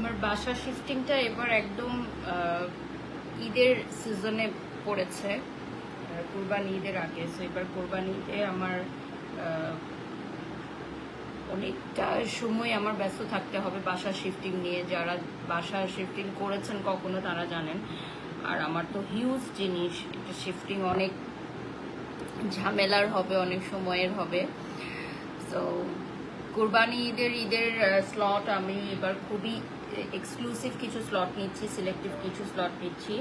আমার বাসা শিফটিংটা এবার একদম ঈদের সিজনে পড়েছে, কুরবানি ঈদের আগে। সো এবার কুরবানি ঈদে আমার অনেকটা সময় আমার ব্যস্ত থাকতে হবে বাসা শিফটিং নিয়ে। যারা বাসা শিফটিং করেছেন কখনো তারা জানেন। আর আমার তো হিউজ জিনিস, এটা শিফটিং অনেক ঝামেলার হবে, অনেক সময়ের হবে। সো কুরবানি ঈদের স্লট আমি এবার খুবই এক্সক্লুসিভ কিছু স্লট নিচ্ছি, সিলেক্টিভ কিছু স্লট নিচ্ছি।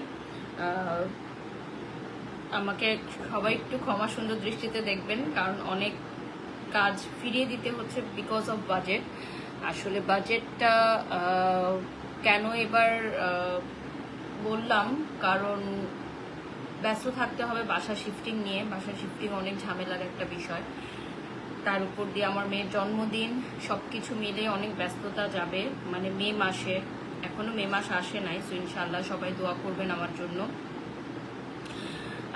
আমাকে সবাই একটু ক্ষমা সুন্দর দৃষ্টিতে দেখবেন, কারণ অনেক কাজ ফিরিয়ে দিতে হচ্ছে বিকজ অফ বাজেট। আসলে বাজেটটা কেন এবার বললাম, কারণ ব্যস্ত থাকতে হবে বাসা শিফটিং নিয়ে। বাসা শিফটিং অনেক ঝামেলার একটা বিষয়, তার উপর দিয়ে আমার মেয়ের জন্মদিন, সব কিছু মিলে অনেক ব্যস্ততা যাবে। মানে মে মাসে, এখনো মে মাস আসে নাই। সো ইনশাল্লাহ সবাই দোয়া করবেন আমার জন্য।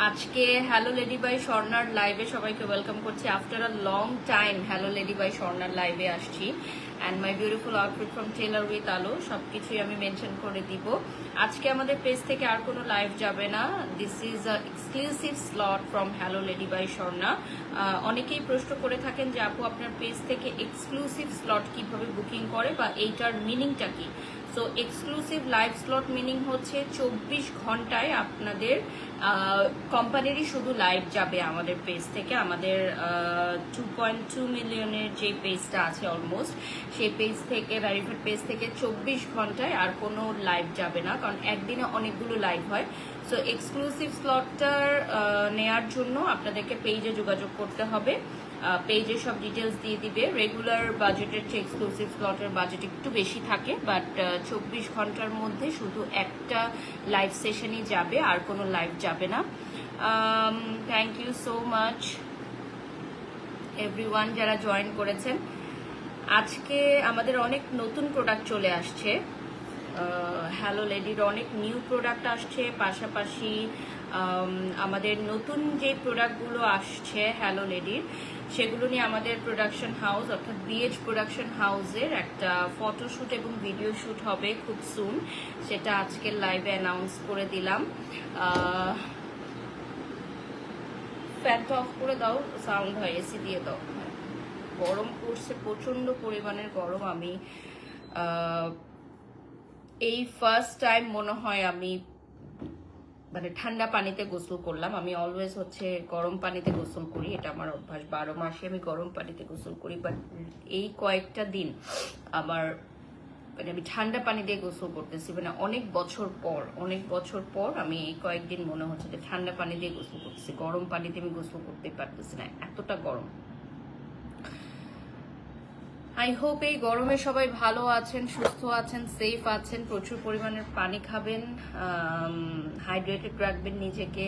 আজকে হ্যালো লেডি বাই স্বর্ণার লাইভে সবাইকে ওয়েলকাম করছি। After a long time hello lady by স্বর্ণার লাইভে আসছি। And my beautiful outfit from tailor with Alo, সবকিছুই আমি মেনশন করে দিব। আজকে আমাদের পেজ থেকে আর কোনো লাইভ যাবে না। This is a exclusive slot from hello lady by Swarna. অনেকেই প্রশ্ন করে থাকেন যে আপু আপনার পেজ থেকে এক্সক্লুসিভ স্লট কিভাবে বুকিং করে বা এইটার মিনিংটা কি। So exclusive live slot meaning হচ্ছে 24 ঘন্টায় আপনাদের কোম্পানিরই শুধু লাইভ যাবে আমাদের পেজ থেকে। আমাদের 2.2 মিলিয়নের যে পেজটা আছে অলমোস্ট, সেই পেজ থেকে, ভেরিফাইড পেজ থেকে 24 ঘন্টায় আর কোনো লাইভ যাবে না, কারণ একদিনে অনেকগুলো লাইভ হয়। সো এক্সক্লুসিভ স্লটটার নেয়ার জন্য আপনাদেরকে পেজে যোগাযোগ করতে হবে। পেজে সব ডিটেলস দিয়ে দিবে। রেগুলার বাজেটের চেয়ে এক্সক্লুসিভ স্লটের বাজেট একটু বেশি থাকে, বাট 24 ঘন্টার মধ্যে শুধু একটা লাইভ সেশনই যাবে, আর কোনো লাইভ যাবে না। Thank you so much everyone যারা জয়েন করেছেন। আজকে আমাদের অনেক নতুন প্রোডাক্ট চলে আসছে। হ্যালো লেডির অনেক নিউ প্রোডাক্ট আসছে, পাশাপাশি আমাদের নতুন যে প্রোডাক্টগুলো আসছে হ্যালো লেডির, সেগুলো নিয়ে আমাদের প্রোডাকশন হাউস অর্থাৎ বিএইচ প্রোডাকশন হাউসের একটা ফটোশ্যুট এবং ভিডিও শ্যুট হবে খুব সুন। সেটা আজকের লাইভে অ্যানাউন্স করে দিলাম। ফ্যানটা অফ করে দাও, সাউন্ড হয়, এসি দিয়ে দাও। গরম পড়ছে, প্রচন্ড পরিমাণের গরম। আমি এই ফার্স্ট টাইম মনে হয় আমি মানে ঠান্ডা পানিতে গোসল করলাম। আমি অলওয়েজ হচ্ছে গরম পানিতে গোসল করি, এটা আমার অভ্যাস। 12 মাসে আমি গরম পানিতে গোসল করি, বাট এই কয়েকটা দিন আমার মানে আমি ঠান্ডা পানি দিয়ে গোসল করতেছি। মানে অনেক বছর পর আমি এই কয়েকদিন মনে হচ্ছে যে ঠান্ডা পানি দিয়ে গোসল করতেছি। গরম পানিতে আমি গোসল করতে পারতেছি না, এতটা গরম। আই হোপ এই গরমে সবাই ভালো আছেন, সুস্থ আছেন, সেফ আছেন। প্রচুর পরিমাণের পানি খাবেন, হাইড্রেটেড রাখবেন নিজেকে।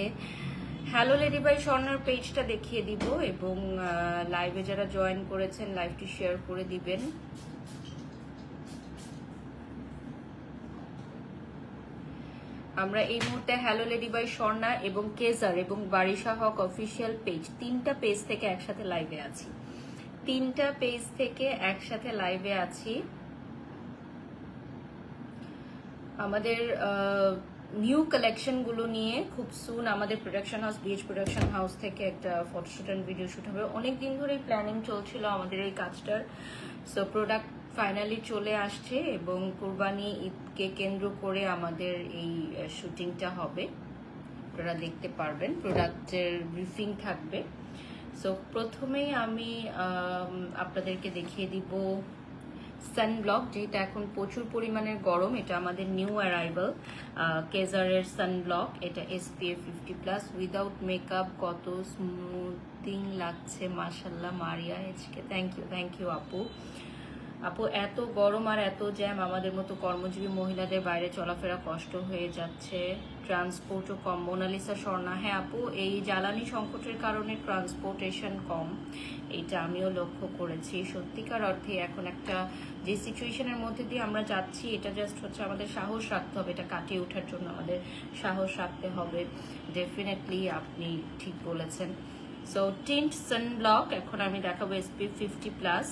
হ্যালো লেডি বাই স্বর্ণার পেজটা দেখিয়ে দিব, এবং লাইভে যারা জয়েন করেছেন লাইভটি শেয়ার করে দিবেন। আমরা এই মুহূর্তে হ্যালো লেডি বাই স্বর্ণা এবং কেজার এবং বারিশা হক অফিসিয়াল পেজ, তিনটা পেজ থেকে একসাথে লাইভে আছি। আমাদের নিউ কালেকশন গুলো নিয়ে খুব সুন আমাদের production house, BH production house থেকে একটা ফটোশুট এন্ড ভিডিও শুট হবে। অনেকদিন ধরেই প্ল্যানিং চলছিল আমাদের এই কাজটার। সো প্রোডাক্ট ফাইনালি চলে আসছে, এবং কুরবানি ঈদকে কেন্দ্র করে আমাদের এই শুটিংটা হবে। আপনারা দেখতে পারবেন, প্রোডাক্টের ব্রিফিং থাকবে। সো প্রথমেই আমি আপনাদেরকে দেখিয়ে দিব সানব্লক, যেটা এখন প্রচুর পরিমাণের গরম। এটা আমাদের নিউ অ্যারাইভাল কেজারের সানব্লক। এটা SPF 50+ উইদাউট মেকআপ। কত স্মুথিং লাগছে মাশাল্লাহ। মারিয়া HK, থ্যাংক ইউ আপু। এত গরম আর এত জ্যাম, আমাদের মতো কর্মজীবী মহিলাদের বাইরে চলাফেরা কষ্ট হয়ে যাচ্ছে, ট্রান্সপোর্টও কম। মোনালিসা স্বর্ণা, হ্যাঁ আপু, এই জ্বালানি সংকটের কারণে ট্রান্সপোর্টেশন কম, এটা আমিও লক্ষ্য করেছি। সত্যিকার অর্থে এখন একটা যে সিচুয়েশনের মধ্যে দিয়ে আমরা যাচ্ছি, এটা জাস্ট হচ্ছে আমাদের সাহস রাখতে হবে, এটা কাটিয়ে ওঠার জন্য আমাদের সাহস রাখতে হবে। ডেফিনেটলি আপনি ঠিক বলেছেন। সো টিন্ট সানব্লক এখন আমি দেখাবো SPF 50+।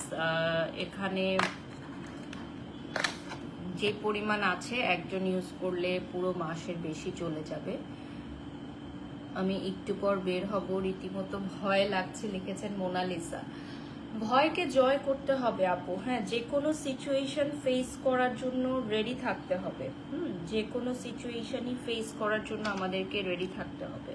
এখানে যে পরিমাণ আছে একজন ইউজ করলে পুরো মাসের বেশি চলে যাবে। আমি একটু পর বের হব, রীতিমতো ভয় লাগছে, লিখেছেন মোনালিসা। ভয়কে জয় করতে হবে আপু, হ্যাঁ, যে কোনো সিচুয়েশন ফেস করার জন্য রেডি থাকতে হবে। যে কোনো সিচুয়েশনই ফেস করার জন্য আমাদেরকে রেডি থাকতে হবে।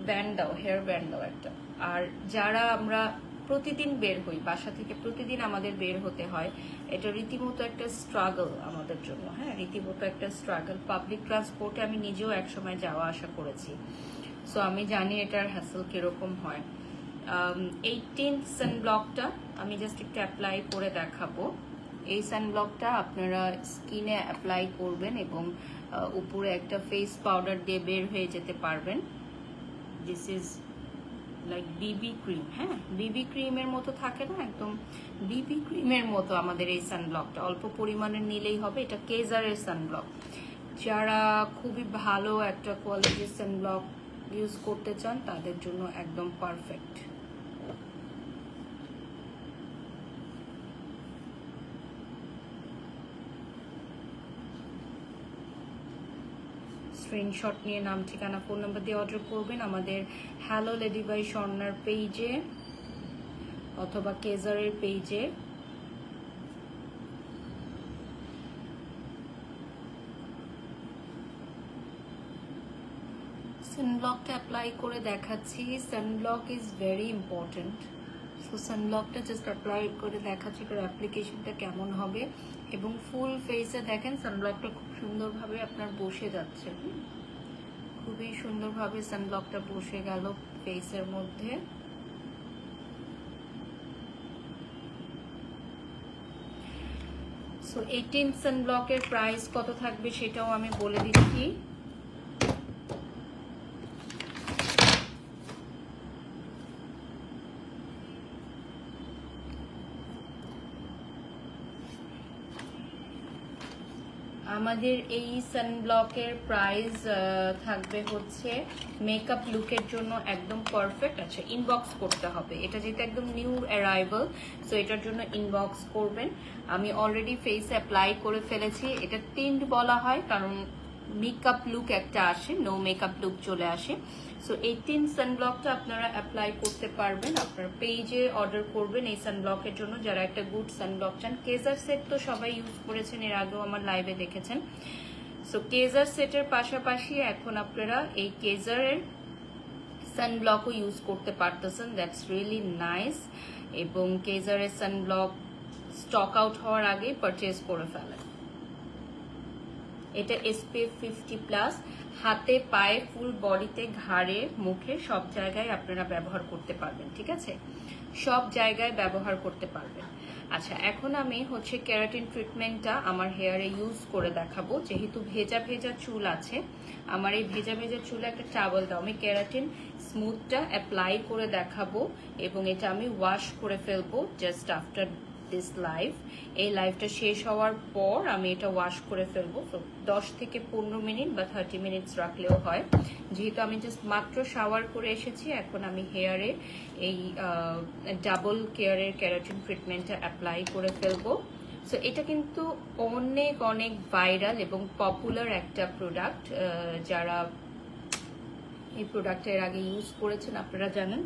ব্যান্ড দাও, হেয়ার ব্যান্ড দাও একটা। আর যারা আমরা প্রতিদিন বের হই, বাসা থেকে প্রতিদিন আমাদের বের হতে হয়, এটা রীতিমতো একটা স্ট্রাগল আমাদের জন্য, হ্যাঁ, রীতিমতো একটা স্ট্রাগল। পাবলিক ট্রান্সপোর্টে আমি নিজেও একসময় যাওয়া আসা করেছি, সো আমি জানি এটার হ্যাসেল কিরকম হয়। 18 সানব্লকটা আমি জাস্ট একটু অ্যাপ্লাই করে দেখাবো। এই সানব্লকটা আপনারা স্কিনে অ্যাপ্লাই করবেন এবং উপরে একটা ফেস পাউডার দিয়ে বের হয়ে যেতে পারবেন। This is like Bibi cream, হ্যাঁ, বিবি ক্রিমের মতো থাকে না, একদম বিবি ক্রিমের মতো আমাদের এই সানব্লকটা। অল্প পরিমাণে নিলেই হবে। এটা কেজারের সানব্লক। যারা খুবই ভালো একটা কোয়ালিটির সানব্লক ইউজ করতে চান তাদের জন্য একদম পারফেক্ট। স্ক্রিনশট নিয়ে নাম, ঠিকানা, ফোন নাম্বার দিয়ে অর্ডার করবেন আমাদের হ্যালো লেডি বাই স্বর্ণার পেজে অথবা কেজারের পেজে। সানব্লকটা অ্যাপ্লাই করে দেখাচ্ছি। Sunblock is very important. So সানব্লকটা জাস্ট অ্যাপ্লাই করে দেখাচ্ছি এটার অ্যাপ্লিকেশনটা কেমন হবে। এবং ফুল ফেসে দেখেন সানব্লকটা খুব সুন্দরভাবে আপনার বসে যাচ্ছে, খুবই সুন্দরভাবে সানব্লকটা বসে গেল ফেসের মধ্যে। সো 18 সানব্লকের প্রাইস কত থাকবে সেটাও আমি বলে দিচ্ছি। আমাদের এই সানব্লকের প্রাইস থাকবে হচ্ছে মেকআপ লুকের জন্য একদম পারফেক্ট। আচ্ছা, ইনবক্স করতে হবে, এটা যেহেতু একদম নিউ অ্যারাইভাল, সো এটার জন্য ইনবক্স করবেন। আমি অলরেডি ফেস অ্যাপ্লাই করে ফেলেছি। এটা টিন্ট বলা হয় কারণ মেকআপ লুক একটা আসে, নো মেকআপ লুক চলে আসে। সো 18 সানব্লকটা আপনারা অ্যাপ্লাই করতে পারবেন। আপনার পেজে অর্ডার করবেন এই সানব্লকের জন্য যারা একটা গুড সানব্লক চান। কেজার সেট তো সবাই ইউজ করেছেন, এর আগেও আমার লাইভে দেখেছেন। সো কেজার সেটের পাশাপাশি এখন আপনারা এই কেজারের সানব্লকও ইউজ করতে পারতেছেন। That's really nice. এবং কেজারের সানব্লক স্টক আউট হওয়ার আগে পারচেজ করে ফেলেন। এটা SPF 50+, হাতে, পায়ে, ফুল বডিতে, ঘাড়ে, মুখে, সব জায়গায় আপনারা ব্যবহার করতে পারবেন। ঠিক আছে, সব জায়গায় ব্যবহার করতে পারবেন। আচ্ছা, এখন আমি হচ্ছে কেরাটিন ট্রিটমেন্টটা আমার হেয়ারে ইউজ করে দেখাবো। যেহেতু ভেজা ভেজা চুল আছে, আমার এই ভেজা ভেজা চুলে একটা টাওয়েল দাও, আমি কেরাটিন স্মুথটা অ্যাপ্লাই করে দেখাবো এবং এটা আমি ওয়াশ করে ফেলবো জাস্ট আফটার দিস লাইভ। এই লাইভটা শেষ হওয়ার পর আমি এটা ওয়াশ করে ফেলবো। তো 10 থেকে 15 মিনিট বা 30 মিনিটস রাখলেও হয়। যেহেতু আমি জাস্ট মাত্র শাওয়ার করে এসেছি, এখন আমি হেয়ারে এই ডাবল কেয়ারের কেরাটিন ট্রিটমেন্টটা অ্যাপ্লাই করে ফেলবো। সো এটা কিন্তু অনেক অনেক ভাইরাল এবং পপুলার একটা প্রোডাক্ট। যারা এই প্রোডাক্টের আগে ইউজ করেছেন আপনারা জানেন।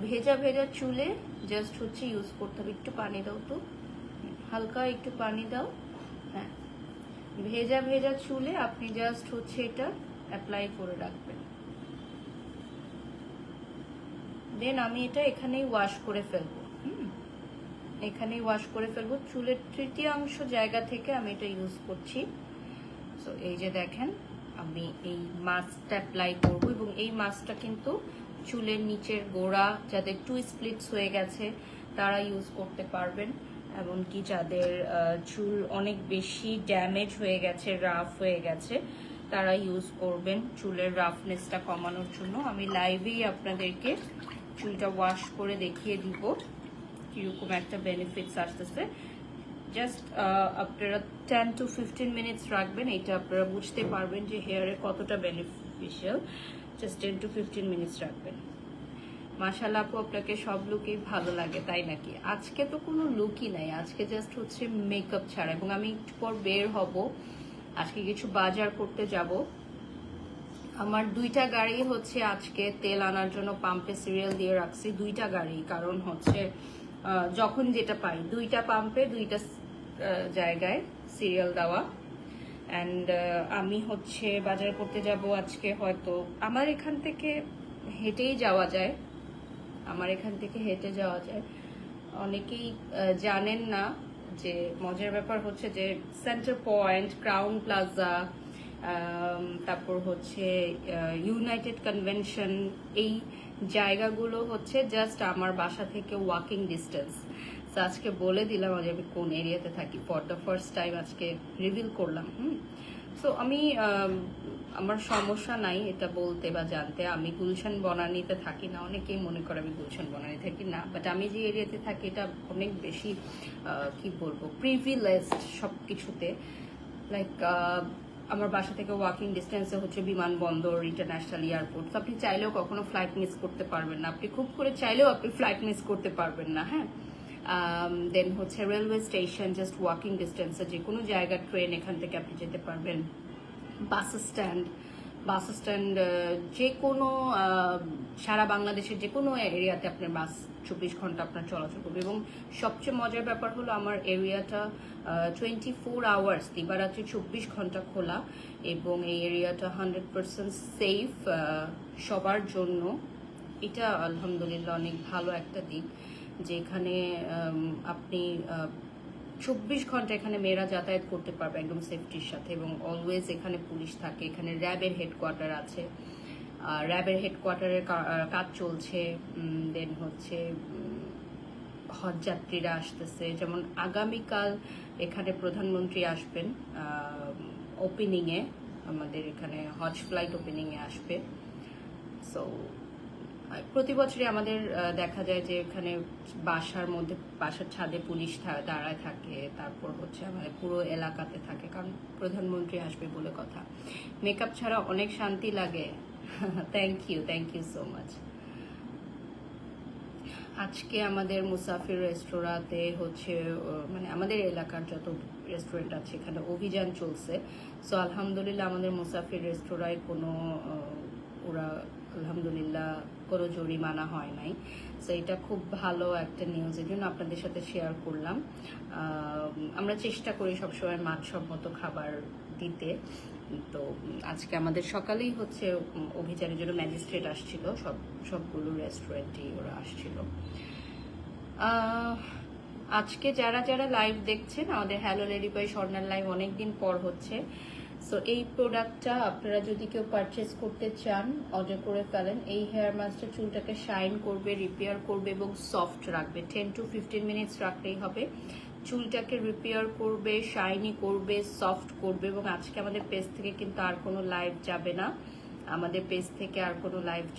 ভেজা ভেজা চুলে জাস্ট হচ্ছে ইউজ করতে হবে। একটু পানি দাও তো, হালকা একটু পানি দাও। হ্যাঁ, ভেজা ভেজা চুলে আপনি জাস্ট হচ্ছে এটা অ্যাপ্লাই করে রাখবেন। দেন আমি এটা এখানেই ওয়াশ করে ফেলবো। এখানেই ওয়াশ করে ফেলবো। চুলের তৃতীয়াংশ জায়গা থেকে আমি এটা ইউজ করছি। সো এই যে দেখেন, আমি এই মাস্কটা অ্যাপ্লাই করবো এবং এই মাস্কটা কিন্তু চুলের নিচের গোড়া যাদের টু স্প্লিটস হয়ে গেছে তারা ইউজ করতে পারবেন। এমনকি যাদের চুল অনেক বেশি ড্যামেজ হয়ে গেছে, রাফ হয়ে গেছে, তারা ইউজ করবেন চুলের রাফনেসটা কমানোর জন্য। আমি লাইভেই আপনাদেরকে চুলটা ওয়াশ করে দেখিয়ে দিব কিরকম একটা বেনিফিটস আসতেছে। জাস্ট আপনারা 10 to 15 মিনিটস রাখবেন, এটা আপনারা বুঝতে পারবেন যে হেয়ারে কতটা বেনিফিশিয়াল। জাস্ট 10 to 15 মিনিটস রাখবেন। মাশাআল্লাহ আপু, আপনাকে সব লুকই ভালো লাগে তাই নাকি? আজকে তো কোনো লুকই নাই, আজকে জাস্ট হচ্ছে মেকআপ ছাড়া। এবং আমি একটু পর বের হব, আজকে কিছু বাজার করতে যাব। আমার 2টা গাড়ি হচ্ছে আজকে তেল আনার জন্য পাম্পে সিরিয়াল দিয়ে রাখছি, 2টা গাড়ি। কারণ হচ্ছে যখন যেটা পাই 2টা পাম্পে 2টা জায়গায় সিরিয়াল দেওয়া। অ্যান্ড আমি হচ্ছে বাজার করতে যাব আজকে। হয়তো আমার এখান থেকে হেঁটেই যাওয়া যায়, অনেকেই জানেন না যে মজার ব্যাপার হচ্ছে যে সেন্টার পয়েন্ট, ক্রাউন প্লাজা, তারপর হচ্ছে ইউনাইটেড কনভেনশন, এই জায়গাগুলো হচ্ছে জাস্ট আমার বাসা থেকে ওয়াকিং ডিস্টেন্স। তো আজকে বলে দিলাম যে আমি কোন এরিয়াতে থাকি, ফর দ্য ফার্স্ট টাইম আজকে রিভিল করলাম। সো আমি আমার সমস্যা নাই এটা বলতে বা জানতে। আমি গুলশান বনানীতে থাকি না, অনেকেই মনে করে আমি গুলশান বনানী থাকি না, বাট আমি যে এরিয়াতে থাকি এটা অনেক বেশি কি বলবো প্রিভিলেজড সব কিছুতে। লাইক আমার বাসা থেকে ওয়াকিং ডিস্টেন্সে হচ্ছে বিমানবন্দর, ইন্টারন্যাশনাল এয়ারপোর্ট। তো আপনি চাইলেও কখনো ফ্লাইট মিস করতে পারবেন না, আপনি খুব করে চাইলেও আপনি ফ্লাইট মিস করতে পারবেন না। হ্যাঁ, দেন হচ্ছে রেলওয়ে স্টেশন জাস্ট ওয়াকিং ডিস্টেন্সে, যে কোনো জায়গার ট্রেন এখান থেকে আপনি যেতে পারবেন। বাস স্ট্যান্ড যে কোনো সারা বাংলাদেশের যে কোনো এরিয়াতে আপনার বাস 24 ঘন্টা আপনার চলাচল করবে। এবং সবচেয়ে মজার ব্যাপার হলো আমার এরিয়াটা 24 আওয়ার্স, দিবারাত্রি 24 ঘন্টা খোলা। এবং এই এরিয়াটা 100% সেফ সবার জন্য। এটা আলহামদুলিল্লাহ অনেক ভালো একটা দিক, যে এখানে আপনি 24 ঘন্টা এখানে মেয়েরা যাতায়াত করতে পারবে একদম সেফটির সাথে। এবং অলওয়েজ এখানে পুলিশ থাকে, এখানে র্যাবের হেডকোয়ার্টার আছে, র্যাবের হেডকোয়ার্টারের কাজ চলছে। দেন হচ্ছে হজ যাত্রীরা আসতেছে, যেমন আগামীকাল এখানে প্রধানমন্ত্রী আসবেন ওপেনিংয়ে, আমাদের এখানে হজ ফ্লাইট ওপেনিংয়ে আসবে। সো প্রতি বছরই আমাদের দেখা যায় যে এখানে বাসার ছাদে পুলিশ দাঁড়ায় থাকে, তারপর হচ্ছে আমাদের পুরো এলাকাতে থাকে, কারণ প্রধানমন্ত্রী আসবে বলে কথা। মেকআপ ছাড়া অনেক শান্তি লাগে। Thank you so much. আজকে আমাদের মুসাফির রেস্তোরাঁতে হচ্ছে মানে আমাদের এলাকার যত রেস্টুরেন্ট আছে এখানে অভিযান চলছে। সো আলহামদুলিল্লাহ আমাদের মুসাফির রেস্তোরাঁয় কোনো ওরা আলহামদুলিল্লাহ কোনো জরিমানা হয় নাই। সো এটা খুব ভালো একটা নিউজ, এর জন্য আপনাদের সাথে শেয়ার করলাম। আমরা চেষ্টা করি সবসময় মানসম্মত খাবার দিতে। তো আজকে আমাদের সকালেই হচ্ছে অভিযানের জন্য ম্যাজিস্ট্রেট আসছিল, সবগুলো রেস্টুরেন্টই ওরা আসছিল। আজকে যারা যারা লাইভ দেখছেন, আমাদের হ্যালো লেডি বাই স্বর্ণার লাইভ অনেকদিন পর হচ্ছে। সো এই প্রোডাক্টটা আপনারা যদি কেউ পারচেস করতে চান অর্ডার করে ফেলেন। এই হেয়ার মাস্কটা চুলটাকে শাইন করবে, রিপেয়ার করবে এবং সফট রাখবে। 10 to 15 মিনিটস রাখলেই হবে। চুলটাকে রিপেয়ার করবে, শাইনি করবে, সফট করবে। এবং আজকে আমাদের পেজ থেকে কিন্তু আর কোনো লাইভ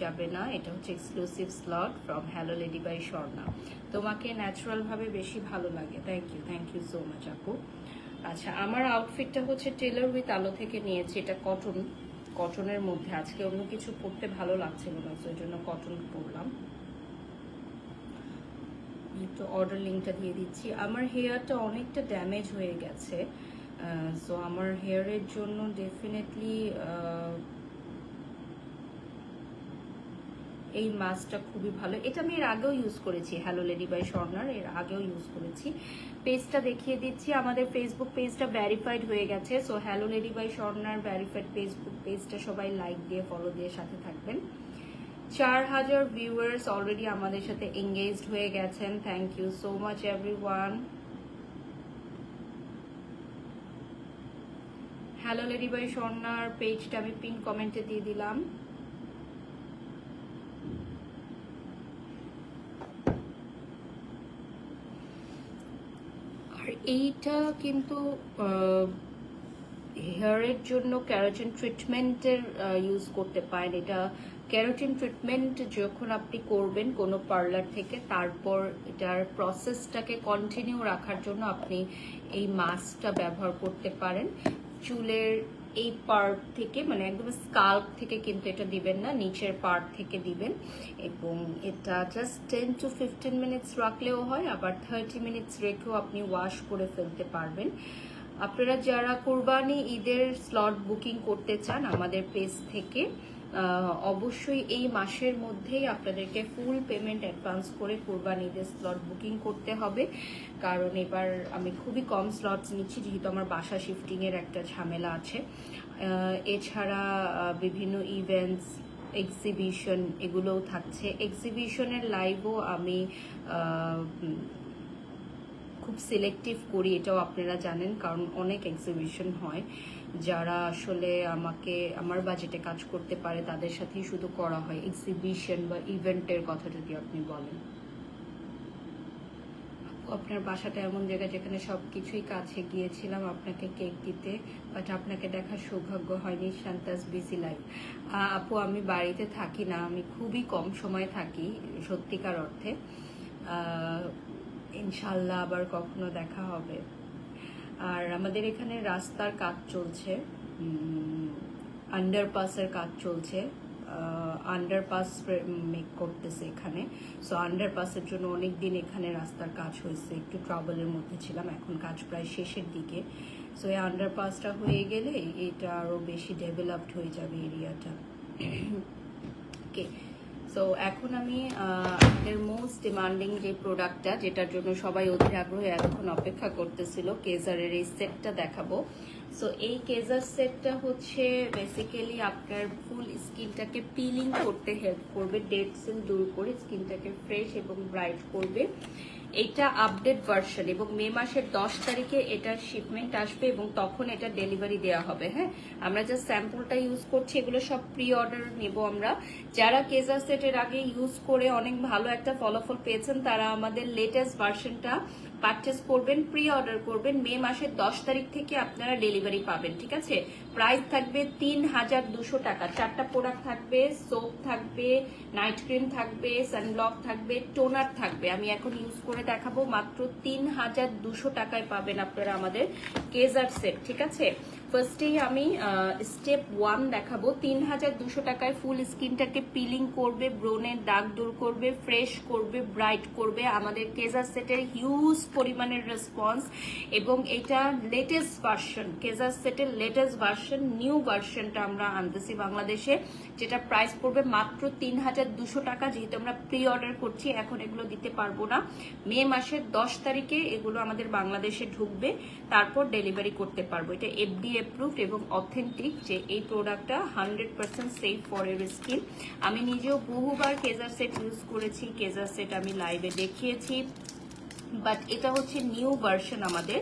যাবে না, এটা হচ্ছে exclusive slot from hello lady by Swarna. তোমাকে ন্যাচারাল ভাবে বেশি ভালো লাগে। থ্যাংক ইউ সো মাচ আপু। আচ্ছা, আমার আউটফিটটা হচ্ছে টেলর উইথ আলো থেকে নিয়েছি। এটা কটনের মধ্যে। আজকে অন্য কিছু পরতে ভালো লাগছিল না, তো এই জন্য কটন পরলাম। একটু অর্ডার লিঙ্কটা দিয়ে দিচ্ছি। আমার হেয়ারটা অনেকটা ড্যামেজ হয়ে গেছে, সো আমার হেয়ারের জন্য ডেফিনেটলি এই মাস্কটা খুবই ভালো। এটা আমি এর আগেও ইউজ করেছি, হ্যালো লেডি বাই স্বর্ণার, এর আগেও ইউজ করেছি। পেজটা দেখিয়ে দিচ্ছি, আমাদের ফেসবুক পেজটা ভেরিফাইড হয়ে গেছে। সো হ্যালো লেডি বাই স্বর্ণার ভেরিফাইড ফেসবুক পেজটা সবাই লাইক দিয়ে ফলো দিয়ে সাথে থাকবেন। 4000 ভিউয়ার্স অলরেডি আমাদের সাথে এঙ্গেজড হয়ে গেছেন। Thank you so much everyone. Hello lady by স্বর্ণার পেজটা আমি পিন কমেন্টে দিয়ে দিলাম। আর এইটা কিন্তু হেয়ারের জন্য ক্যারাটিন ট্রিটমেন্টের ইউজ করতে পারেন। এটা ক্যারাটিন ট্রিটমেন্ট যখন আপনি করবেন কোনো পার্লার থেকে, তারপর এটার প্রসেসটাকে কন্টিনিউ রাখার জন্য আপনি এই মাস্কটা ব্যবহার করতে পারেন। চুলের এই পার্ট থেকে, মানে একদম স্কাল্প থেকে কিন্তু এটা দিবেন না, নিচের পার্ট থেকে দিবেন। এবং এটা জাস্ট 10 to 15 মিনিটস রাখলেও হয়, আবার 30 মিনিটস রেখেও আপনি ওয়াশ করে ফেলতে পারবেন। আপনারা যারা কুরবানি ঈদের স্লট বুকিং করতে চান আমাদের পেজ থেকে, অবশ্যই এই মাসের মধ্যেই আপনাদেরকে ফুল পেমেন্ট অ্যাডভান্স করে কুরবানি ঈদের স্লট বুকিং করতে হবে। কারণ এবার আমি খুবই কম স্লটস নিচ্ছি, যেহেতু আমার বাসা শিফটিংয়ের একটা ঝামেলা আছে। এছাড়া বিভিন্ন ইভেন্টস, এক্সিবিশন এগুলোও থাকছে। এক্সিবিশনের লাইভও আমি খুব সিলেক্টিভ করি, এটাও আপনারা জানেন, কারণ অনেক এক্সিবিশন হয়। যারা আসলে আমাকে আমার বাজেটে কাজ করতে পারে তাদের সাথেই শুধু করা হয় এক্সিবিশন বা ইভেন্টের কথা যদি আপনি বলেন। আপনার বাসাটা এমন জায়গা যেখানে সবকিছুই কাছে, গিয়েছিলাম আপনাকে কেক দিতে, বাট আপনাকে দেখার সৌভাগ্য হয়নি। Shanta's busy life. আপু আমি বাড়িতে থাকি না, আমি খুবই কম সময় থাকি সত্যিকার অর্থে। ইনশাল্লাহ আবার কখনো দেখা হবে। আর আমাদের এখানে রাস্তার কাজ চলছে, আন্ডারপাসের কাজ চলছে, আন্ডারপাস মেক করতেছে এখানে। সো আন্ডারপাসের জন্য অনেক দিন এখানে রাস্তার কাজ হয়েছে, একটু ট্রাবলের মধ্যে ছিলাম, এখন কাজ প্রায় শেষের দিকে। সো এই আন্ডারপাসটা হয়ে গেলে এটা আরো বেশি ডেভেলপড হয়ে যাবে এরিয়াটা। ওকে, সো এখন আমি আমাদের মোস্ট ডিমান্ডিং যে প্রোডাক্টটা, যেটার জন্য সবাই অধীর আগ্রহে এতক্ষণ অপেক্ষা করতেছিল, কেজারের এই সেটটা দেখাবো। সো এই কেজার সেটটা হচ্ছে বেসিক্যালি আপনার ফুল স্কিনটাকে পিলিং করতে হেল্প করবে, ডেড সেল দূর করে স্কিনটাকে ফ্রেশ এবং ব্রাইট করবে। এটা আপডেট ভার্সন এবং মে মাসের 10 তারিখে এটার শিপমেন্ট আসবে এবং তখন এটা ডেলিভারি দেওয়া হবে। হ্যাঁ, আমরা যে স্যাম্পলটা ইউজ করছি এগুলো সব প্রি অর্ডার নেব আমরা। যারা কেজার সেটের আগে ইউজ করে অনেক ভালো একটা ফলাফল পেয়েছেন তারা আমাদের লেটেস্ট ভার্সনটা পারচেস করবেন, প্রি অর্ডার করবেন। মে মাসের 10 তারিখ থেকে আপনারা ডেলিভারি পাবেন, ঠিক আছে? প্রাইস থাকবে 3200 টাকা। 4টা প্রোডাক্ট থাকবে, সোপ থাকবে, নাইট ক্রিম থাকবে, সানব্লক থাকবে, টোনার থাকবে। আমি এখন ইউজ করে দেখাবো, মাত্র 3200 টাকায় পাবেন আপনারা আমাদের কেজার সেট, ঠিক আছে? ফার্স্টেই আমি স্টেপ 1 দেখাবো। 3200 টাকায় ফুল স্কিনটাকে পিলিং করবে, ব্রনের দাগ দূর করবে, ফ্রেশ করবে, ব্রাইট করবে। আমাদের কেজার সেটের হিউজ পরিমাণের রেসপন্স এবং এটা লেটেস্ট ভার্সন, কেজার সেটের লেটেস্ট ভার্সন, নিউ ভার্সনটা আমরা আনতেছি বাংলাদেশে, যেটা প্রাইস পড়বে মাত্র 3200 টাকা। যেহেতু আমরা প্রি অর্ডার করছি, এখন এগুলো দিতে পারবো না। মে মাসের 10 তারিখে এগুলো আমাদের বাংলাদেশে ঢুকবে, তারপর ডেলিভারি করতে পারবো। এটা FDA অ্যাপ্রুভড এবং অথেন্টিক, যে এই প্রোডাক্টটা 100% সেফ ফর ইউর স্কিন। আমি নিজেও বহুবার কেজার সেট ইউজ করেছি, কেজার সেট আমি লাইভে দেখিয়েছি, বাট এটা হচ্ছে নিউ ভার্সন আমাদের।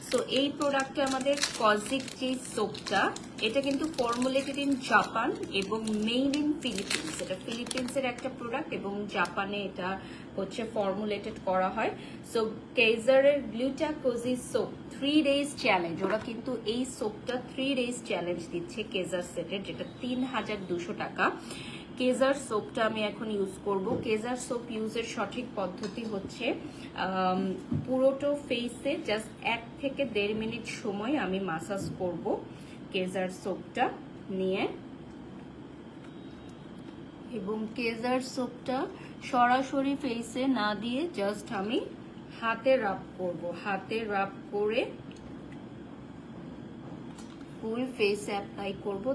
সো এই প্রোডাক্টে আমাদের কজিক যে সোপটা, এটা কিন্তু ফর্মুলেটেড ইন জাপান এবং মেড ইন ফিলিপিন্স। এটা ফিলিপিন্সের একটা প্রোডাক্ট এবং জাপানে এটা হচ্ছে ফর্মুলেটেড করা হয়। সো কেজারের গ্লুটাকোজি সোপ 3 days চ্যালেঞ্জ, ওরা কিন্তু এই সোপটা 3 days চ্যালেঞ্জ দিচ্ছে কেজার সেটের, যেটা 3200 টাকা। কেজার সোপটা আমি এখন ইউজ করব। কেজার সোপ ইউজের সঠিক পদ্ধতি হচ্ছে পুরোটো ফেসে জাস্ট 1 থেকে 1.5 মিনিট সময় আমি মাসাজ করব কেজার সোপটা নিয়ে। এবং কেজার সোপটা সরাসরি ফেসে না দিয়ে জাস্ট আমি হাতে রাব করব। হাতে রাব করে ফুল ফেসে অ্যাপ্লাই করব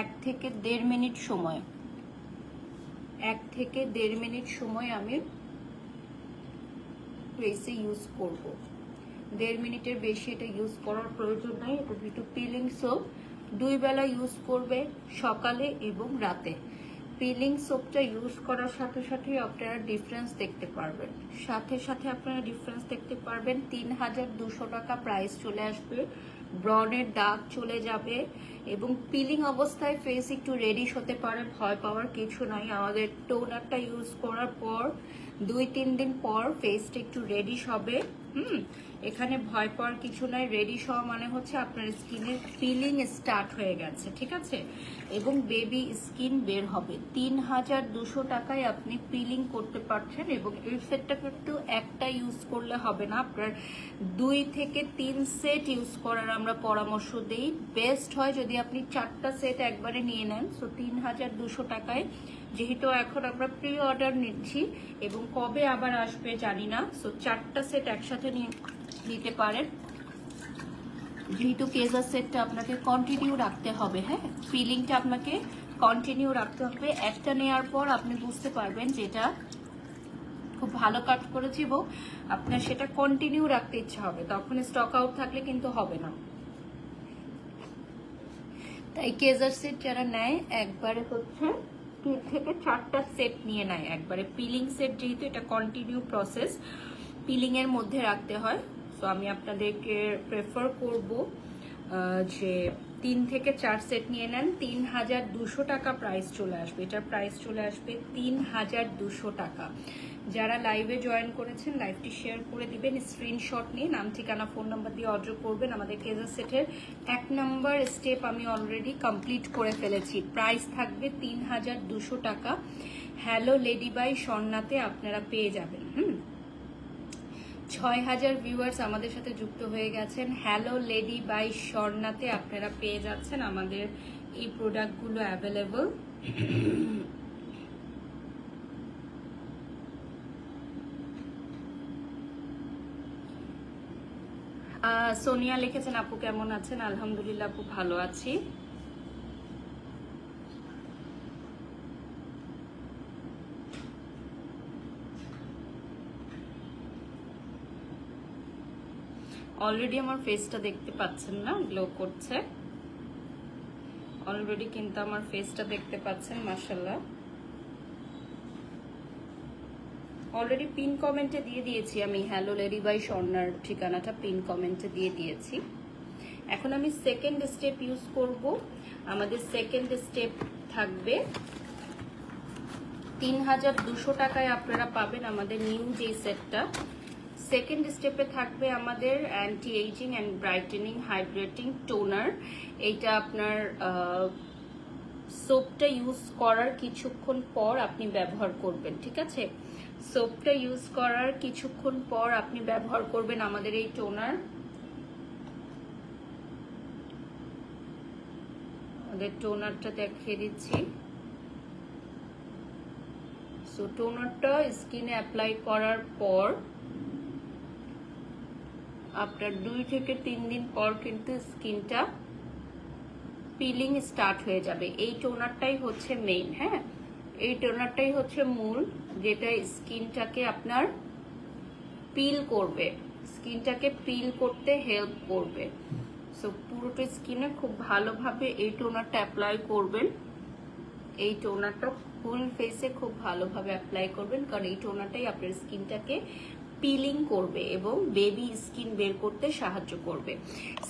1 থেকে 1.5 মিনিট সময়। 1 থেকে 1.5 মিনিট সময় আমি ফেসে ইউজ করব। 1.5 মিনিটের বেশি এটা ইউজ করার প্রয়োজন নাই। এটা একটু পিলিং সোপ 2 বেলা ইউজ করবে, সকালে এবং রাতে। পিলিং সোপটা ইউজ করার সাথে সাথে আপনারা ডিফারেন্স দেখতে পারবেন, আপনারা ডিফারেন্স দেখতে পারবেন। 3200 টাকা প্রাইস চলে আসবে, ব্রনের দাগ চলে যাবে এবং পিলিং অবস্থায় ফেস একটু রেডিশ হতে পারে, ভয় পাওয়ার কিছু নাই। আমাদের টোনারটা ইউজ করার পর 2-3 দিন পর ফেসটা একটু রেডিশ হবে। এখানে ভয় পাওয়ার কিছু নাই। রেডিশ হওয়া মানে হচ্ছে আপনার স্কিনের পিলিং স্টার্ট হয়ে গেছে, ঠিক আছে? এবং বেবি স্কিন বের হবে। 3200 টাকায় আপনি পিলিং করতে পারছেন। এবং এই সেটটা কিন্তু একটা ইউজ করলে হবে না, আপনার 2 থেকে 3 সেট ইউজ করার আমরা পরামর্শ দেই বেস্ট হয় যদি আপনি 4টা সেট একবারে নিয়ে নেন। সো 3200 টাকায়, যেহেতু এখন আমরা প্রি অর্ডার নিচ্ছি এবং কবে আবার আসবে জানি না, সো 4টা সেট একসাথে নিতে পারেন। যেহেতু কেজার সেটটা আপনাকে কন্টিনিউ রাখতে হবে, হ্যাঁ, ফিলিংটা আপনাকে কন্টিনিউ রাখতে হবে। একটা নেওয়ার পর আপনি বুঝতে পারবেন যে এটা খুব ভালো কাজ করেছি এবং আপনার সেটা কন্টিনিউ রাখতে ইচ্ছা হবে, তখন স্টক আউট থাকলে কিন্তু হবে না। তাই কেজার সেট যারা নেয় একবারে হচ্ছে 3 থেকে 4টা সেট নিয়ে নেয় একবারে। পিলিং সেট যেহেতু এটা কন্টিনিউ প্রসেস, পিলিং এর মধ্যে রাখতে হয়। সো আমি আপনাদেরকে প্রেফার করব যে 3 থেকে 4 সেট নিয়ে নেন। 3200 টাকা প্রাইস চলে আসবে, এটার প্রাইস চলে আসবে 3200 টাকা। যারা লাইভে জয়েন করেছেন লাইভটি শেয়ার করে দিবেন, স্ক্রিনশট নিয়ে নাম ঠিকানা ফোন নাম্বার দিয়ে অর্ডার করবেন। আমাদের কেজার সেটের 1 নাম্বার স্টেপ আমি অলরেডি কমপ্লিট করে ফেলেছি। প্রাইস থাকবে 3200 টাকা। হ্যালো লেডি বাই স্বর্ণাতে আপনারা পেয়ে যাবেন। 6000 ভিউয়ার্স আমাদের সাথে যুক্ত হয়ে গেছেন। হ্যালো লেডি বাই স্বর্ণাতে আপনারা পেয়ে যাচ্ছেন আমাদের এই প্রোডাক্টগুলো অ্যাভেলেবল। সোনিয়া লিখেছেন আপু কেমন আছেন? আলহামদুলিল্লাহ আপু ভালো আছি। অলরেডি আমার ফেসটা দেখতে পাচ্ছেন না, গ্লো করছে অলরেডি, কিন্তু আমার ফেসটা দেখতে পাচ্ছেন মাশাআল্লাহ। অলরেডি পিন কমেন্টে দিয়ে দিয়েছি আমি, হ্যালো লেডি বাই স্বর্ণার ঠিকানাটা পিন কমেন্টে দিয়ে দিয়েছি। এখন আমি সেকেন্ড স্টেপ ইউজ করব। আমাদের সেকেন্ড স্টেপ থাকবে 3200 টাকায় আপনারা পাবেন আমাদের নিউ যে সেটটা। সেকেন্ড স্টেপে থাকবে আমাদের anti ageing and brightening hydrating toner. এইটা আপনার সোপটা ইউজ করার কিছুক্ষণ পর আপনি ব্যবহার করবেন, ঠিক আছে? সোপটা ইউজ করার কিছুক্ষণ পর আপনি ব্যবহার করবেন আমাদের এই টোনার। আমাদের টোনারটা দেখিয়ে দিচ্ছি। সো টোনারটা স্কিনে অ্যাপ্লাই করার পর আপনার 2 থেকে 3 দিন পর কিন্তু স্কিনটা পিলিং স্টার্ট হয়ে যাবে। এই টোনারটাই হচ্ছে মেইন, হ্যাঁ, এই টোনারটাই হচ্ছে মূল, যেটা স্কিনটাকে আপনার পিল করবে, স্কিনটাকে পিল করতে হেল্প করবে। সো পুরোটা স্কিনে খুব ভালোভাবে এই টোনারটা অ্যাপ্লাই করবেন। এই টোনারটা ফুল ফেসে খুব ভালোভাবে অ্যাপ্লাই করবেন, কারণ এই টোনারটাই আপনার স্কিনটাকে পিলিং করবে এবং বেবি স্কিন বের করতে সাহায্য করবে।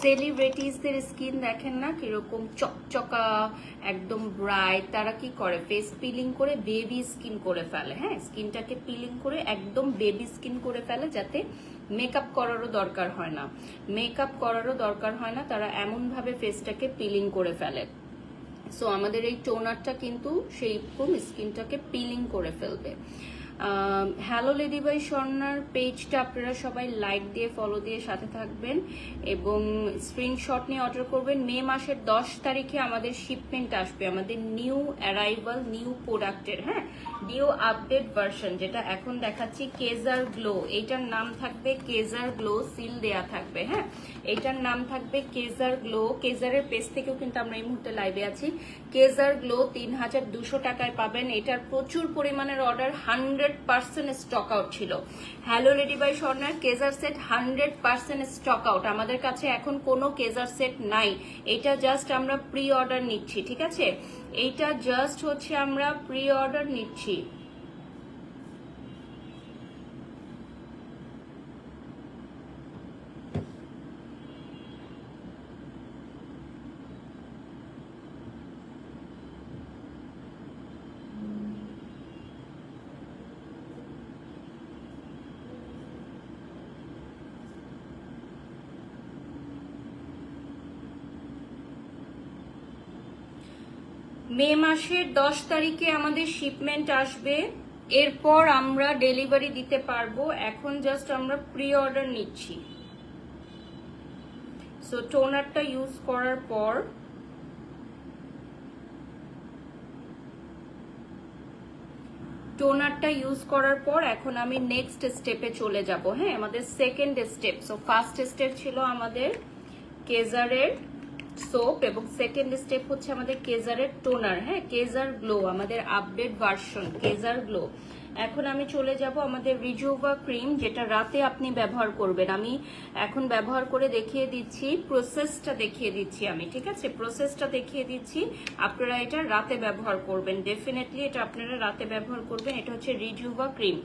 সেলিব্রিটিসদের স্কিন দেখেন না কিরকম চকচকা, একদম ব্রাইট, তারা কি করে ফেস পিলিং করে বেবি স্কিন করে ফেলে, হ্যাঁ, স্কিনটাকে পিলিং করে একদম বেবি স্কিন করে ফেলে, যাতে মেকআপ করারও দরকার হয় না, মেকআপ করারও দরকার হয় না, তারা এমনভাবে ফেসটাকে পিলিং করে ফেলে। সো আমাদের এই টোনারটা কিন্তু সেই স্কিনটাকে পিলিং করে ফেলবে। হ্যালো লেডি বাই স্বর্ণার পেজটা আপনারা সবাই লাইক দিয়ে ফলো দিয়ে সাথে থাকবেন এবং স্ক্রিনশট নিয়ে অর্ডার করবেন। মে মাসের 10 তারিখে আমাদের শিপমেন্ট আসবে আমাদের নিউ অ্যারাইভাল নিউ প্রোডাক্টের, হ্যাঁ, নিউ আপডেট ভার্সন, যেটা এখন দেখাচ্ছি কেজার গ্লো। এইটার নাম থাকবে কেজার গ্লো, সিল দেয়া থাকবে, হ্যাঁ, এইটার নাম থাকবে কেজার গ্লো। কেজারের পেজ থেকেও কিন্তু আমরা এই মুহূর্তে লাইভে আছি। কেজার গ্লো 3200 টাকায় পাবেন। এটার প্রচুর পরিমাণের অর্ডার, 100% স্টক আউট ছিল। হ্যালো লেডি বাই স্বর্ণার কেজার সেট 100% স্টক আউট। আমাদের কাছে এখন কোনো কেজার সেট নাই, এটা জাস্ট আমরা প্রি অর্ডার নিচ্ছি, ঠিক আছে? এইটা জাস্ট হচ্ছে আমরা প্রি অর্ডার নিচ্ছি। মে মাসের 10 তারিখে আমাদের শিপমেন্ট আসবে, এরপর আমরা ডেলিভারি দিতে পারবো। এখন জাস্ট আমরা প্রি অর্ডার নিচ্ছি। সো টোনারটা ইউজ করার পর এখন আমি নেক্সট স্টেপে চলে যাব। হ্যাঁ, আমাদের second step. So first step ছিল আমাদের কেজারের সোপ এবং সেকেন্ড স্টেপ হচ্ছে আমাদের কেজারের টোনার। হ্যাঁ, কেজার গ্লো, আমাদের আপডেট ভার্সন কেজার গ্লো। এখন আমি চলে যাব আমাদের রিজুভা ক্রিম, যেটা রাতে আপনি ব্যবহার করবেন। আমি এখন ব্যবহার করে দেখিয়ে দিচ্ছি, প্রসেসটা দেখিয়ে দিচ্ছি আমি, ঠিক আছে? প্রসেসটা দেখিয়ে দিচ্ছি, আপনারা এটা রাতে ব্যবহার করবেন। ডেফিনেটলি এটা আপনারা রাতে ব্যবহার করবেন। এটা হচ্ছে রিজুভা ক্রিম,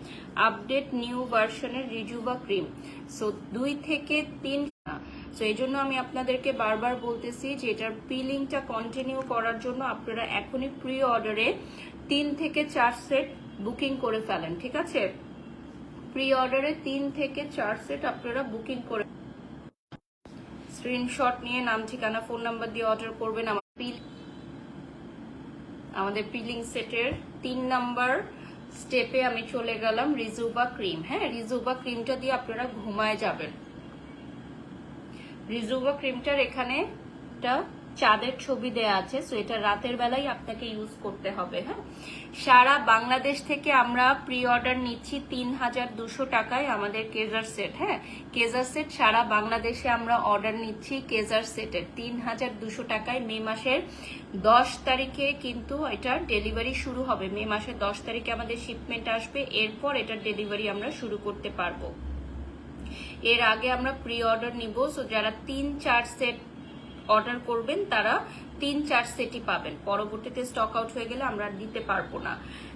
আপডেট নিউ ভার্সনের রিজুভা ক্রিম। সো 2 থেকে 3, সো এই জন্য আমি আপনাদেরকে বারবার বলতেছি যে এটার পিলিংটা কন্টিনিউ করার জন্য আপনারা এখনই প্রি অর্ডারে 3 থেকে 4 সেট বুকিং করে ফেলেন, ঠিক আছে? প্রি অর্ডারে 3 থেকে 4 সেট আপনারা বুকিং করে স্ক্রিনশট নিয়ে নাম, ঠিকানা, ফোন নাম্বার দিয়ে অর্ডার করবেন। আমাদের পিলিং সেটের 3 নাম্বার স্টেপে আমি চলে গেলাম, রিজুভা ক্রিম। হ্যাঁ, রিজুভা ক্রিমটা দিয়ে আপনারা ঘুমায় যাবেন। রিজুভা ক্রিমটার এখানে একটা চাঁদের ছবি দেয়া আছে, সো এটা রাতের বেলায় আপনাকে ইউজ করতে হবে। হ্যাঁ, সারা বাংলাদেশ থেকে আমরা প্রি অর্ডার নিচ্ছি 3200 টাকায় আমাদের কেজার সেট। হ্যাঁ, কেজার সেট সারা বাংলাদেশে আমরা অর্ডার নিচ্ছি কেজার সেটের 3200 টাকায়। মে মাসের 10 তারিখে কিন্তু এটা ডেলিভারি শুরু হবে। মে মাসের 10 তারিখে আমাদের শিপমেন্ট আসবে, এরপর এটার ডেলিভারি আমরা শুরু করতে পারবো। এর আগে আমরা প্রি অর্ডার নিব। সো যারা 3-4 সেট অর্ডার করবেন তারা 3-4 সেটই পাবেন। পরবর্তীতে স্টক আউট হয়ে গেলে আমরা দিতে পারবো না।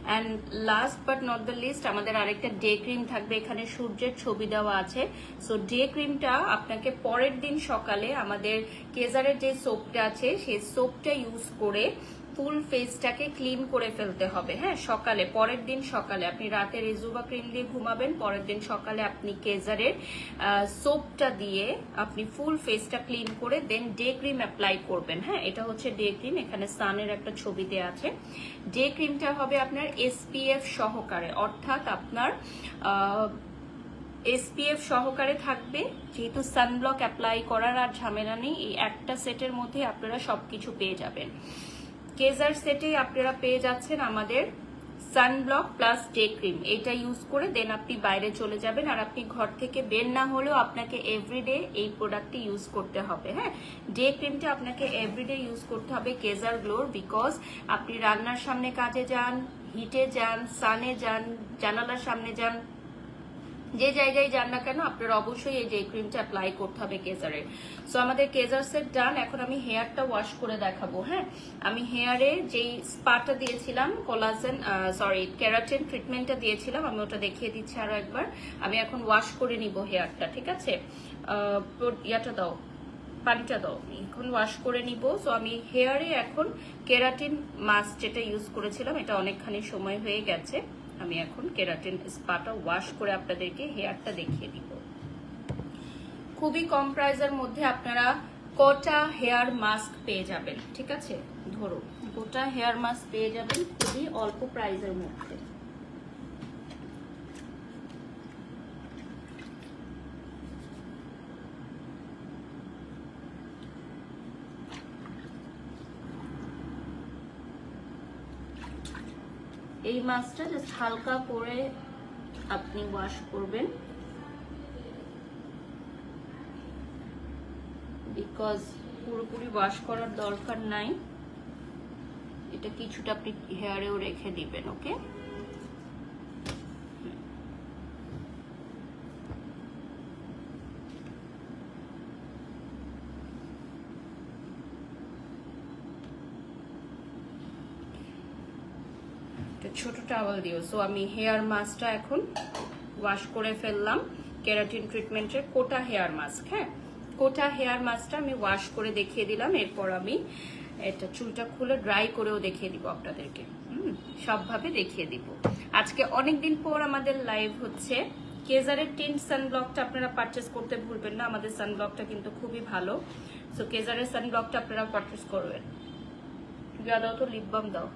And last but not the least, আমাদের আরেকটা ডে ক্রিম থাকবে। এখানে সূর্যের ছবি দেওয়া আছে। সো ডে ক্রিমটা আপনাকে পরের দিন সকালে আমাদের কেজারের যে সোপটা আছে সেই সোপটা ইউজ করে ফুল ফেসটাকে ক্লিন করে ফেলতে হবে। হ্যাঁ, সকালে, পরের দিন সকালে আপনি রাতে রিজুভা ক্রিম দিয়ে ঘুমাবেন, পরের দিন সকালে আপনি কেজারের সোপটা দিয়ে আপনি ফুল ফেসটা ক্লিন করে দেন ডে ক্রিম অ্যাপ্লাই করবেন। হ্যাঁ, এটা হচ্ছে ডে ক্রিম, এখানে সানের একটা ছবি দেওয়া আছে। ডে ক্রিমটা হবে আপনার এসপিএফ সহকারে, অর্থাৎ আপনার এসপিএফ সহকারে থাকবে। যেহেতু সানব্লক অ্যাপ্লাই করার আর ঝামেলা নেই, এই একটা সেটের মধ্যে আপনারা সবকিছু পেয়ে যাবেন। কেজার সেটে আপনারা পেয়ে যাচ্ছেন আমাদের সানব্লক প্লাস ডে ক্রিম। এটা ইউজ করে দেন আপনি বাইরে চলে যাবেন, আর আপনি ঘর থেকে বের না হলেও আপনাকে এভরিডে এই প্রোডাক্টটি ইউজ করতে হবে। হ্যাঁ, ডে ক্রিমটা আপনাকে এভরিডে ইউজ করতে হবে কেজার গ্লোর, বিকজ আপনি রান্নার সামনে কাজে যান, হিটে যান, সানে যান, জানালার সামনে যান, যে জায়গায় যান না কেন আপনার অবশ্যই এই ডে ক্রিমটা অ্যাপ্লাই করতে হবে কেজারের। সো আমাদের কেজার সেট ডান। এখন আমি হেয়ারটা ওয়াশ করে দেখাবো। হ্যাঁ, আমি হেয়ারে যেই স্পাটা দিয়েছিলাম, কোলাজেন কেরাটিন ট্রিটমেন্টটা দিয়েছিলাম, আমি ওটা দেখিয়ে দিচ্ছি আরো একবার। আমি এখন ওয়াশ করে নিব হেয়ারটা, ঠিক আছে? ইয়াটা দাও, পানিটা দাও, এখন ওয়াশ করে নিব। সো আমি হেয়ারে এখন কেরাটিন মাস্ক যেটা ইউজ করেছিলাম, এটা অনেকখানি সময় হয়ে গেছে, আমি এখন কেরাটিন স্পাটা ওয়াশ করে আপনাদেরকে হেয়ারটা দেখিয়ে দিব। খুবই কম প্রাইসের মধ্যে আপনারা গোটা হেয়ার মাস্ক পেয়ে যাবেন, ঠিক আছে? ধরো, গোটা হেয়ার মাস্ক পেয়ে যাবেন খুবই অল্প প্রাইসের মধ্যে। এই মাস্কটা জাস্ট হালকা করে আপনি ওয়াশ করবেন, বিকজ পুরোপুরি ওয়াশ করার দরকার নাই, এটা কিছুটা আপনি হেয়ারেও রেখে দিবেন। ওকে, ছোট টাওয়াল দিও। সো আমি হেয়ার মাস্কটা এখন ওয়াশ করে ফেললাম, কেরাটিন ট্রিটমেন্টের কোটা হেয়ার মাস্ক। হ্যাঁ, কোটা হেয়ার মাস্কটা আমি ওয়াশ করে দেখিয়ে দিলাম। এরপর আমি এটা চুলটা খুলে ড্রাই করেও দেখিয়ে দিব আপনাদেরকে, সবভাবে দেখিয়ে দিব। আজকে অনেকদিন পর আমাদের লাইভ হচ্ছে। কেজারের টিন্ট সানব্লকটা আপনারা পারচেস করতে ভুলবেন না, আমাদের সানব্লকটা কিন্তু খুবই ভালো। সো কেজারের সানব্লকটা আপনারা পারচেস করবেন। দাও তো, লিপ বাম দাও।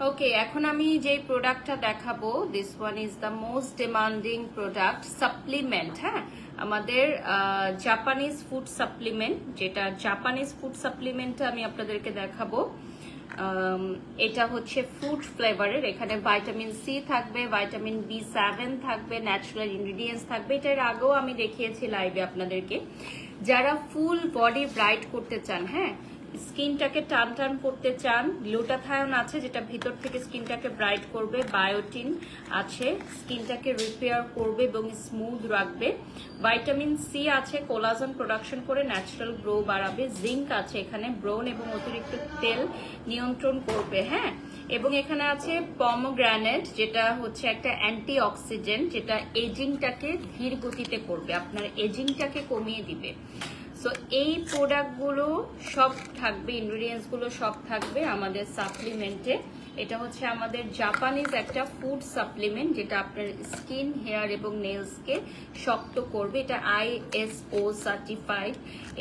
ওকে, এখন আমি যে প্রোডাক্টটা দেখাবো, this one is the most demanding product, supplement. হ্যাঁ, আমাদের জাপানিজ ফুড সাপ্লিমেন্ট, যেটা জাপানিজ ফুড সাপ্লিমেন্টটা আমি আপনাদেরকে দেখাবো। এটা হচ্ছে ফ্রুট ফ্লেভারের, এখানে ভাইটামিন সি থাকবে, ভাইটামিন B7 থাকবে, ন্যাচারাল ইনগ্রিডিয়েন্টস থাকবে। এটার আগেও আমি দেখিয়েছি লাইভে আপনাদেরকে। যারা ফুল বডি ব্রাইট করতে চান, হ্যাঁ, স্কিনটাকে টান টান করতে চান, গ্লুটাথায়ন আছে যেটা ভিতর থেকে স্কিনটাকে ব্রাইট করবে, বায়োটিন আছে স্কিনটাকে রিপেয়ার করবে এবং স্মুথ রাখবে, ভাইটামিন সি আছে কোলাজেন প্রোডাকশন করে ন্যাচারাল গ্লো বাড়াবে, জিঙ্ক আছে এখানে ব্রোন এবং অতিরিক্ত তেল নিয়ন্ত্রণ করবে। হ্যাঁ, এবং এখানে আছে পমোগ্রানেট, যেটা হচ্ছে একটা অ্যান্টি অক্সিডেন্ট, যেটা এজিংটাকে ধীর গতিতে করবে, আপনার এজিংটাকে কমিয়ে দিবে। সো এই প্রোডাক্টগুলো সব থাকবে, ইনগ্রিডিয়েন্টসগুলো সব থাকবে আমাদের সাপ্লিমেন্টে। এটা হচ্ছে আমাদের জাপানিজ একটা ফুড সাপ্লিমেন্ট, যেটা আপনার স্কিন, হেয়ার এবং নেলসকে শক্ত করবে। এটা ISO সার্টিফাইড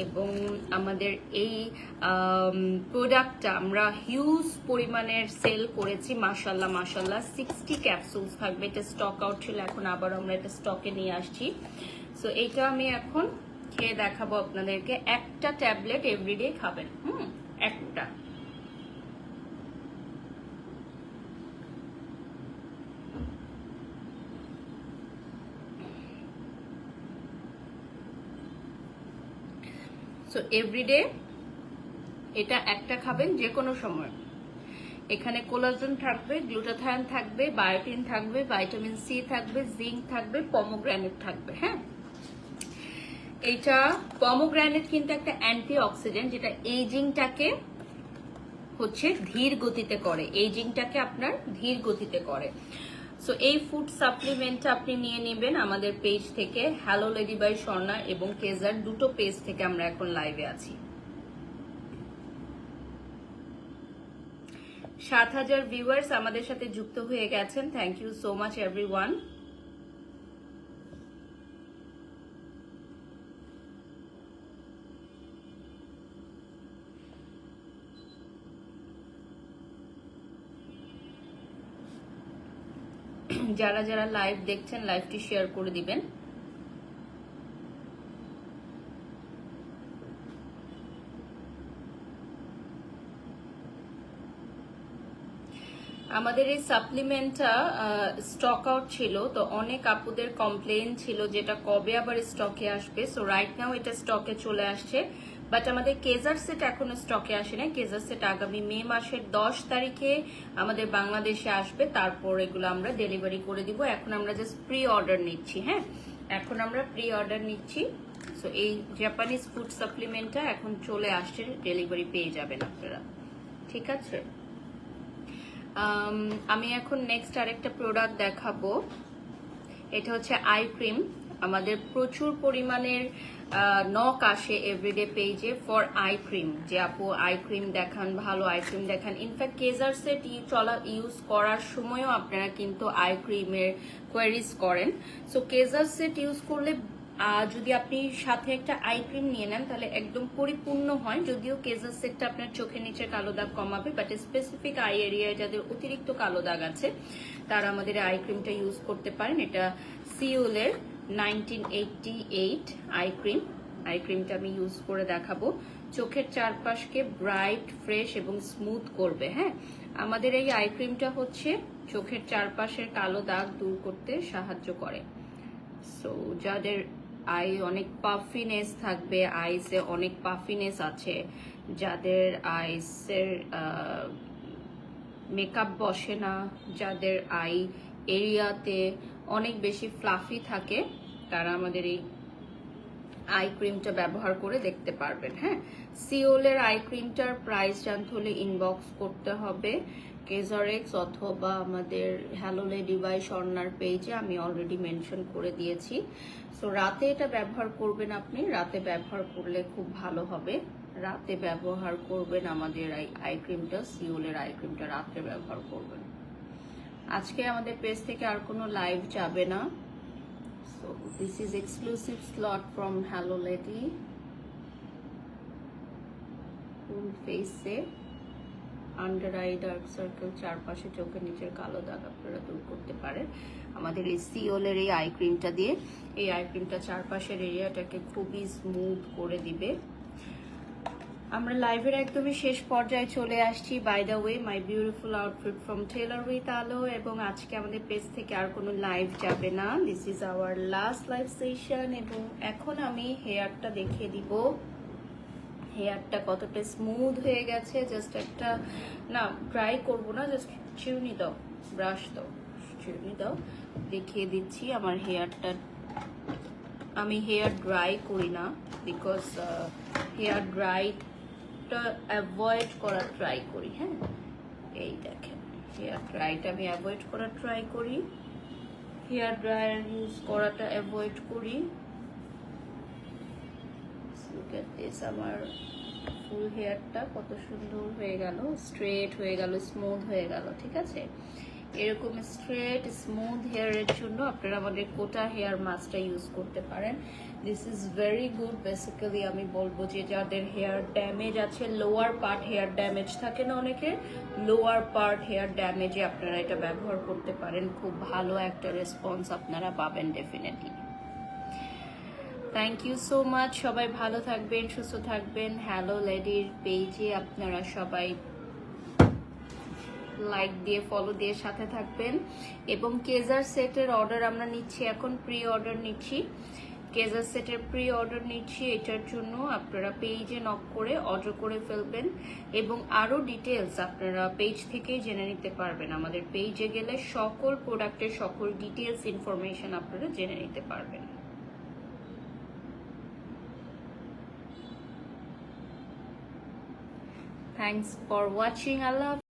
এবং আমাদের এই প্রোডাক্টটা আমরা হিউজ পরিমাণের সেল করেছি, মাশাল্লাহ মাশাল্লাহ। 60 ক্যাপসুলস থাকবে, এটা স্টক আউট ছিল, এখন আবার আমরা এটা স্টকে নিয়ে আসছি। সো এইটা আমি এখন খেয়ে দেখাবো আপনাদেরকে। একটা ট্যাবলেট এভরিডে খাবেন, একটা। সো এভরিডে এটা একটা খাবেন, যে কোনো সময়। এখানে কোলাজেন থাকবে, গ্লুটাথায়ন থাকবে, বায়োটিন থাকবে, ভাইটামিন সি থাকবে, জিঙ্ক থাকবে, পমোগ্রানেট থাকবে। হ্যাঁ, এইটা পমোগ্রানেট কিন্তু একটা অ্যান্টি অক্সিডেন্ট, যেটা এইজিংটাকে হচ্ছে ধীর গতিতে করে, এইজিংটাকে আপনার ধীর গতিতে করে। সো এই ফুড সাপ্লিমেন্টটা আপনি নিয়ে নেবেন আমাদের পেজ থেকে, হ্যালো লেডি বাই স্বর্ণা এবং কেজার, দুটো পেজ থেকে আমরা এখন লাইভে আছি। 7,000 ভিউয়ার্স আমাদের সাথে যুক্ত হয়ে গেছেন, thank you so much everyone. যারা যারা লাইভ দেখছেন লাইভটি শেয়ার করে দিবেন। আমাদের এই সাপ্লিমেন্টটা স্টক আউট ছিল, তো অনেক আপুদের কমপ্লেন ছিল যেটা কবে আবার স্টকে আসবে। সো রাইট নাও এটা স্টকে চলে আসছে, বাট আমাদের কেজার সেট এখনো স্টকে আসে না। কেজার সেট আগামী মে মাসের 10 তারিখে আমাদের বাংলাদেশে আসবে, তারপর এগুলো আমরা ডেলিভারি করে দিব। এখন আমরা জাস্ট প্রি অর্ডার নিচ্ছি। হ্যাঁ, এখন আমরা প্রি অর্ডার নিচ্ছি। সো এই জাপানিজ ফুড সাপ্লিমেন্টটা এখন চলে আসছে, ডেলিভারি পেয়ে যাবেন আপনারা, ঠিক আছে। আমি এখন নেক্সট আরেকটা প্রোডাক্ট দেখাবো। এটা হচ্ছে আই ক্রিম। আমাদের প্রচুর পরিমাণের নক আসে এভরিডে পেজে ফর আই ক্রিম, যে আপু আই ক্রিম দেখান, ভালো আই ক্রিম দেখান। ইনফ্যাক্ট কেজার সেট ইউজ করার সময়ও আপনারা কিন্তু আই ক্রিমের কোয়ারিজ করেন। সো কেজার সেট ইউজ করলে যদি আপনি সাথে একটা আই ক্রিম নিয়ে নেন তাহলে একদম পরিপূর্ণ হয়। যদিও কেজার সেটটা আপনার চোখের নিচে কালো দাগ কমাবে, বাট স্পেসিফিক আই এরিয়ায় যাদের অতিরিক্ত কালো দাগ আছে তারা আমাদের আই ক্রিমটা ইউজ করতে পারেন। এটা সিওলের 1988 আই ক্রিম। আই ক্রিমটা আমি ইউজ করে দেখাবো। চোখের চারপাশকে ব্রাইট, ফ্রেশ এবং স্মুথ করবে। হ্যাঁ, আমাদের এই আই ক্রিমটা হচ্ছে চোখের চারপাশের কালো দাগ দূর করতে সাহায্য করে। সো যাদের আই অনেক পাফিনেস থাকবে, আইসে অনেক পাফিনেস আছে, যাদের আইসের মেকআপ বসে না, যাদের আই এরিয়াতে অনেক বেশি ফ্লাফি থাকে, তারা আমাদের এই আই ক্রিমটা ব্যবহার করে দেখতে পারবেন। হ্যাঁ, সিওলের আই ক্রিমটার প্রাইস জানতে হলে ইনবক্স করতে হবে কেজারেক্স অথবা আমাদের হ্যালো লেডি বাই স্বর্ণার পেজে, আমি অলরেডি মেনশন করে দিয়েছি। সো রাতে এটা ব্যবহার করবেন, আপনি রাতে ব্যবহার করলে খুব ভালো হবে। রাতে ব্যবহার করবেন আমাদের আই ক্রিমটা, সিওলের আই ক্রিমটা রাতে ব্যবহার করবেন। আজকে আমাদের পেজ থেকে আর কোনো লাইভ যাবে না। So this is exclusive slot from Hello Lady full face se under eye, dark circle, চারপাশে চোখের নিচের কালো দাগ আপনারা দূর করতে পারেন আমাদের এই সিওলের এই আই ক্রিমটা দিয়ে। এই আই ক্রিমটা চারপাশের এরিয়াটাকে খুবই স্মুথ করে দিবে। আমরা লাইভের একদমই শেষ পর্যায়ে চলে আসছি। By the way, my beautiful outfit from tailor with Alo, এবং আজকে আমাদের পেজ থেকে আর কোনো লাইভ যাবে না। This is our last live session. এবং এখন আমি হেয়ারটা দেখিয়ে দিব, হেয়ারটা কতটা স্মুথ হয়ে গেছে। জাস্ট একটা, না ট্রাই করবো না, জাস্ট চিরুনি দাও, ব্রাশ দাও, চিরুনি দাও, দেখিয়ে দিচ্ছি আমার হেয়ারটা। আমি হেয়ার ড্রাই করি না, বিকজ হেয়ার ড্রাইটা অ্যাভয়েড করার ট্রাই করি। হ্যাঁ, এই দেখেন, হেয়ার ড্রাইটা আমি অ্যাভয়েড করার ট্রাই করি, হেয়ার ড্রায়ার ইউজ করাটা অ্যাভয়েড করি। Look at this, আমার ফুল হেয়ারটা কত সুন্দর হয়ে গেল, স্ট্রেট হয়ে গেল, স্মুথ হয়ে গেল। ঠিক আছে, এরকম স্ট্রেট স্মুথ হেয়ারের জন্য আপনারা আমাদের কোটা হেয়ার মাস্কটা ইউজ করতে পারেন। This is very good. Basically আমি বলবো যে যাদের হেয়ার ড্যামেজ আছে, লোয়ার পার্ট হেয়ার ড্যামেজ থাকে না অনেকের, লোয়ার পার্ট হেয়ার ড্যামেজে আপনারা এটা ব্যবহার করতে পারেন। খুব ভালো একটা রেসপন্স আপনারা পাবেন definitely. Thank you so much. সবাই ভালো থাকবেন, সুস্থ থাকবেন। হ্যালো লেডির পেজে আপনারা সবাই লাইক দিয়ে, ফলো দিয়ে সাথে থাকবেন। এবং কেজার সেটের অর্ডার আমরা নিচ্ছি এখন, প্রি অর্ডার নিচ্ছি, কেজার সেটের প্রি অর্ডার নিচ্ছি। এটার জন্য আপনারা পেজে নক করে অর্ডার করে ফেলবেন, এবং আরও ডিটেলস আপনারা পেজ থেকেই জেনে নিতে পারবেন। আমাদের পেজে গেলে সকল প্রোডাক্টের সকল ডিটেলস ইনফরমেশন আপনারা জেনে নিতে পারবেন। Thanks for watching. I love